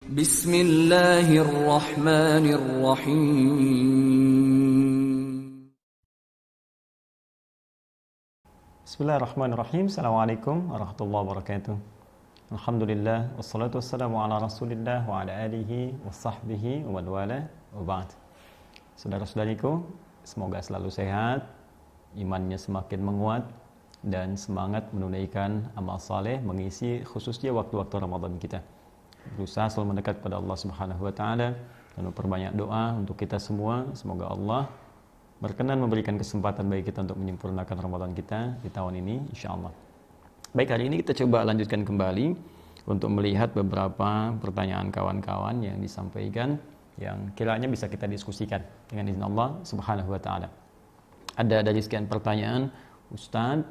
Bismillahirrahmanirrahim. Bismillahirrahmanirrahim. Assalamualaikum warahmatullahi wabarakatuh. Alhamdulillah, wassalatu wassalamu ala rasulillah wa ala alihi wa sahbihi wa man wala wa ba'd. Saudara-saudariku, semoga selalu sehat, imannya semakin menguat, dan semangat menunaikan amal saleh, mengisi khususnya waktu-waktu Ramadan kita. Berusaha selalu mendekat pada Allah Subhanahu wa taala dan memperbanyak doa untuk kita semua. Semoga Allah berkenan memberikan kesempatan bagi kita untuk menyempurnakan Ramadan kita di tahun ini, insyaallah. Baik, hari ini kita coba lanjutkan kembali untuk melihat beberapa pertanyaan kawan-kawan yang disampaikan yang kiranya bisa kita diskusikan dengan izin Allah Subhanahu wa taala. Ada dari sekian pertanyaan, Ustaz,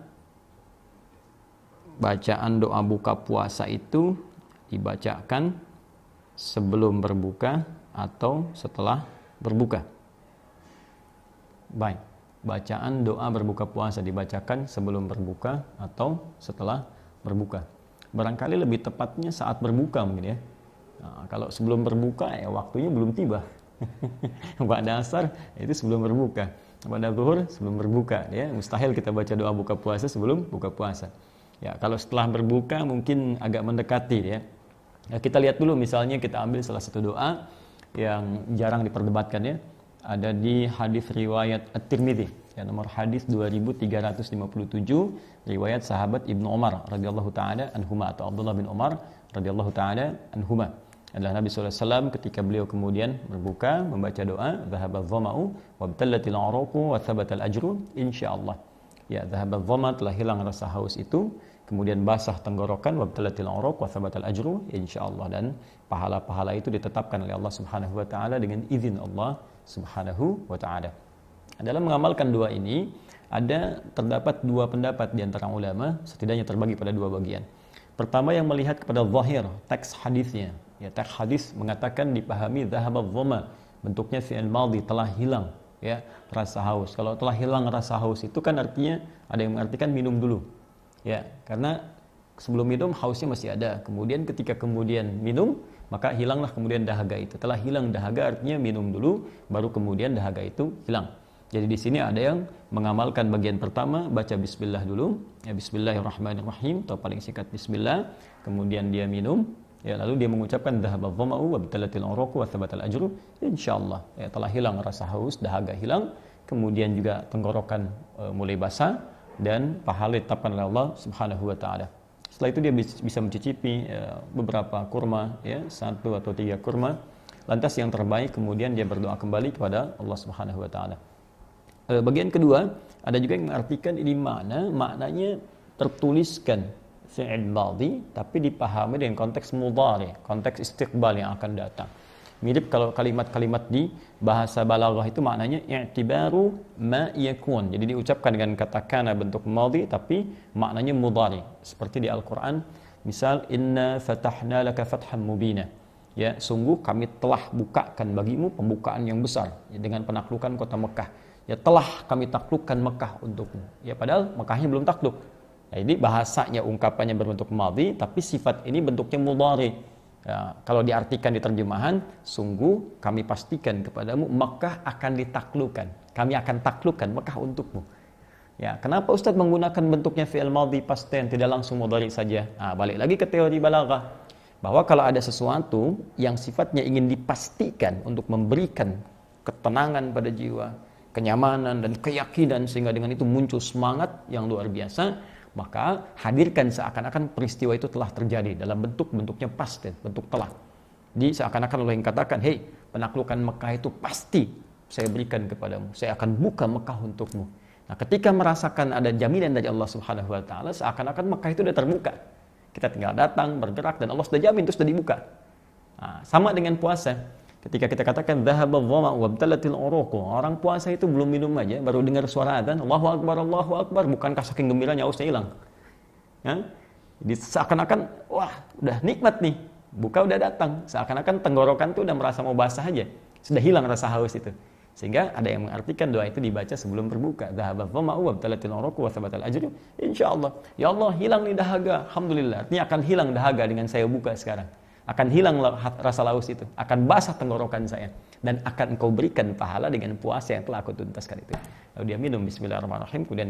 bacaan doa buka puasa itu dibacakan sebelum berbuka atau setelah berbuka? Baik, bacaan doa berbuka puasa dibacakan sebelum berbuka atau setelah berbuka? Barangkali lebih tepatnya saat berbuka mungkin ya. Nah, kalau sebelum berbuka ya waktunya belum tiba. Pada asar itu sebelum berbuka, pada zuhur sebelum berbuka ya. Mustahil kita baca doa buka puasa sebelum buka puasa. Ya, kalau setelah berbuka mungkin agak mendekati ya. Ya, kita lihat dulu, misalnya kita ambil salah satu doa yang jarang diperdebatkan ya. Ada di hadis riwayat At-Tirmidzi, ya, nomor hadis 2357, riwayat sahabat Ibnu Umar radhiyallahu taala anhuma atau Abdullah bin Umar radhiyallahu taala anhuma. Adalah Nabi sallallahu alaihi wasallam ketika beliau kemudian berbuka membaca doa, "Dhahaba dhama'u wabtallatil 'uruqu wa thabatal ajru insyaallah." Ya, dhahaba dhama, telah hilang rasa haus itu, kemudian basah tenggorokan, wabtallatil 'uruq wa thabatal ajru insyaallah, dan pahala-pahala itu ditetapkan oleh Allah Subhanahu wa taala dengan izin Allah Subhanahu wa ta'ala. Dalam mengamalkan doa ini terdapat dua pendapat di antara ulama, setidaknya terbagi pada dua bagian. Pertama yang melihat kepada zahir teks hadisnya, ya, teks hadis mengatakan dipahami dhahaba dhama, bentuknya fi'il madhi, telah hilang ya rasa haus. Kalau telah hilang rasa haus itu kan artinya ada yang mengartikan minum dulu. Ya, karena sebelum minum hausnya masih ada. Kemudian ketika kemudian minum, maka hilanglah kemudian dahaga itu. Telah hilang dahaga artinya minum dulu, baru kemudian dahaga itu hilang. Jadi di sini ada yang mengamalkan bagian pertama, baca bismillah dulu, ya, bismillahirrahmanirrahim, atau paling singkat bismillah, kemudian dia minum, ya, lalu dia mengucapkan dhahaba dhama'u wa btalatil uruqu wa thabatal ajru insyaallah. Ya, telah hilang rasa haus, dahaga hilang, kemudian juga tenggorokan mulai basah, dan pahala ditetapkan oleh Allah Subhanahu wa taala. Setelah itu dia bisa mencicipi beberapa kurma, ya, 1 atau 3 kurma. Lantas yang terbaik kemudian dia berdoa kembali kepada Allah Subhanahu wa taala. Bagian kedua, ada juga yang mengartikan ini maknanya tertuliskan fi'il madhi tapi dipahami dengan konteks mudhari, konteks istiqbal yang akan datang. Mirip kalau kalimat-kalimat di bahasa balaghah itu maknanya i'tibaru ma yakun. Jadi diucapkan dengan kata kana bentuk madhi tapi maknanya mudhari. Seperti di Al-Qur'an, misal inna fatahna laka fathan mubina. Ya, sungguh kami telah bukakan bagimu pembukaan yang besar, ya, dengan penaklukan kota Mekah. Ya, telah kami taklukkan Mekah untukmu. Ya, padahal Mekahnya belum takluk. Nah, ini bahasanya, ungkapannya berbentuk madhi tapi sifat ini bentuknya mudhari. Ya, kalau diartikan di terjemahan, sungguh kami pastikan kepadamu Mekah akan ditaklukkan. Kami akan taklukkan Mekah untukmu. Ya, kenapa Ustaz menggunakan bentuknya fi'il madhi past tense, tidak langsung mudhari saja? Nah, balik lagi ke teori balaghah, bahwa kalau ada sesuatu yang sifatnya ingin dipastikan untuk memberikan ketenangan pada jiwa, kenyamanan dan keyakinan, sehingga dengan itu muncul semangat yang luar biasa, maka hadirkan seakan-akan peristiwa itu telah terjadi dalam bentuknya past tense, bentuk telah. Di seakan-akan Allah yang katakan, hei, penaklukan Mekah itu pasti saya berikan kepadamu, saya akan buka Mekah untukmu. Nah, ketika merasakan ada jaminan dari Allah Subhanahu wa taala, seakan-akan Mekah itu sudah terbuka. Kita tinggal datang, bergerak, dan Allah sudah jamin itu sudah dibuka. Nah, sama dengan puasa. Ketika kita katakan dhahaba dhama'u wabtalatil uruqu, orang puasa itu belum minum aja, baru dengar suara adzan, Allahu akbar, bukankah saking gembiranya hausnya hilang? Ya? Jadi seakan-akan wah, udah nikmat nih. Buka udah datang, seakan-akan tenggorokan tuh udah merasa mau basah aja. Sudah hilang rasa haus itu. Sehingga ada yang mengartikan doa itu dibaca sebelum berbuka. Dhahaba dhama'u wabtalatil uruqu wa thabatal ajru insyaallah. Ya Allah, hilang nih dahaga. Alhamdulillah. Artinya akan hilang dahaga dengan saya buka sekarang. akan hilang rasa haus itu, akan basah tenggorokan saya, dan akan engkau berikan pahala dengan puasa yang telah aku tuntaskan itu. Lalu dia minum bismillahirrahmanirrahim, kemudian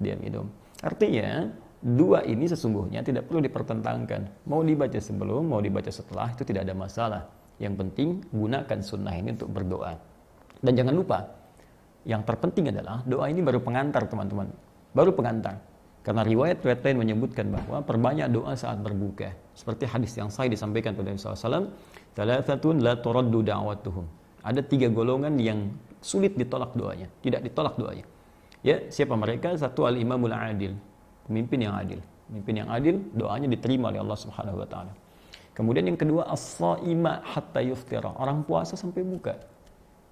dia minum. Artinya dua ini sesungguhnya tidak perlu dipertentangkan. Mau dibaca sebelum, mau dibaca setelah, itu tidak ada masalah. Yang penting gunakan sunnah ini untuk berdoa. Dan jangan lupa, yang terpenting adalah doa ini baru pengantar teman-teman. Baru pengantar. Karena riwayat-riwayat lain menyebutkan bahwa perbanyak doa saat berbuka. Seperti hadis yang sahih disampaikan pada Nabi SAW, "Thalathatun la turaddu da'watuhum." Ada 3 golongan yang sulit ditolak doanya, tidak ditolak doanya. Ya, siapa mereka? Satu, al-imamul adil, pemimpin yang adil. Pemimpin yang adil, doanya diterima oleh Allah Subhanahu wa taala. Kemudian yang kedua, as-shaima hatta yuftira, orang puasa sampai buka.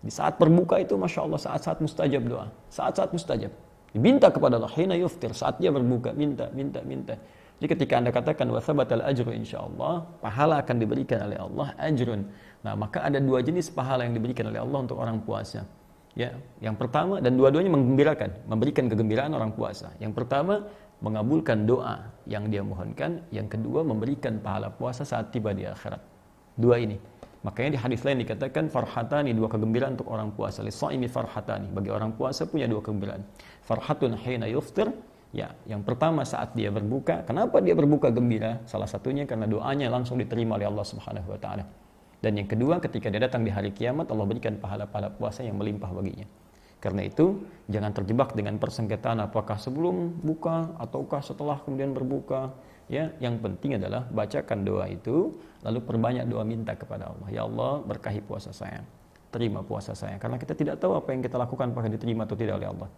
Di saat berbuka itu Masya Allah saat-saat mustajab doa, saat-saat mustajab. Minta kepada Allah, hina yuftir, saat dia berbuka, minta. Jadi ketika Anda katakan wa thabatal ajru insyaallah, pahala akan diberikan oleh Allah, ajrun. Nah, maka ada 2 jenis pahala yang diberikan oleh Allah untuk orang puasa. Ya, yang pertama, dan dua-duanya menggembirakan, memberikan kegembiraan orang puasa. Yang pertama, mengabulkan doa yang dia mohonkan. Yang kedua, memberikan pahala puasa saat tiba di akhirat. 2 ini. Makanya di hadis lain dikatakan farhatani, 2 kegembiraan untuk orang puasa. Lis-shaimi farhatani, bagi orang puasa punya 2 kegembiraan. Farhatun hina yuftir, ya, yang pertama saat dia berbuka. Kenapa dia berbuka gembira? Salah satunya karena doanya langsung diterima oleh Allah Subhanahu wa taala. Dan yang kedua, ketika dia datang di hari kiamat, Allah berikan pahala-pahala puasa yang melimpah baginya. Karena itu, jangan terjebak dengan persengketaan apakah sebelum buka ataukah setelah kemudian berbuka. Ya, yang penting adalah bacakan doa itu, lalu perbanyak doa minta kepada Allah. Ya Allah, berkahi puasa saya, terima puasa saya. Karena kita tidak tahu apa yang kita lakukan apakah diterima atau tidak oleh Allah.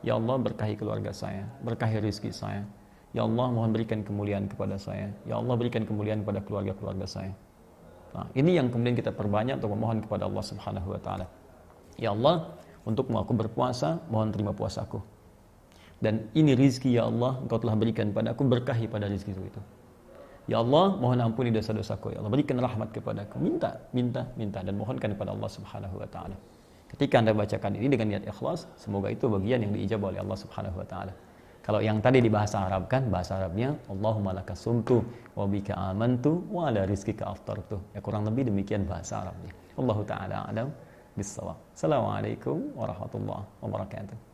Ya Allah, berkahi keluarga saya, berkahi rezeki saya. Ya Allah, mohon berikan kemuliaan kepada saya. Ya Allah, berikan kemuliaan kepada keluarga-keluarga saya. Nah, ini yang kemudian kita perbanyak untuk memohon kepada Allah Subhanahu wa taala. Ya Allah, untukmu aku berpuasa, mohon terima puasaku. Dan ini rizki ya Allah, Engkau telah berikan padaku, berkahi pada rizki itu. Ya Allah, mohon ampuni dosa-dosaku. Ya Allah, berikan rahmat kepadaku. Minta, dan mohonkan kepada Allah Subhanahu wa taala. Ketika Anda bacakan ini dengan niat ikhlas, semoga itu bagian yang diijabah oleh Allah Subhanahu wa taala. Kalau yang tadi di bahasa Arab kan, bahasa Arabnya Allahumma laka sumtu wa bika amantu wa ala rizqika aftartu. Ya, kurang lebih demikian bahasa Arabnya. Allahu taala a'lam bis-shawab. Assalamualaikum warahmatullahi wabarakatuh.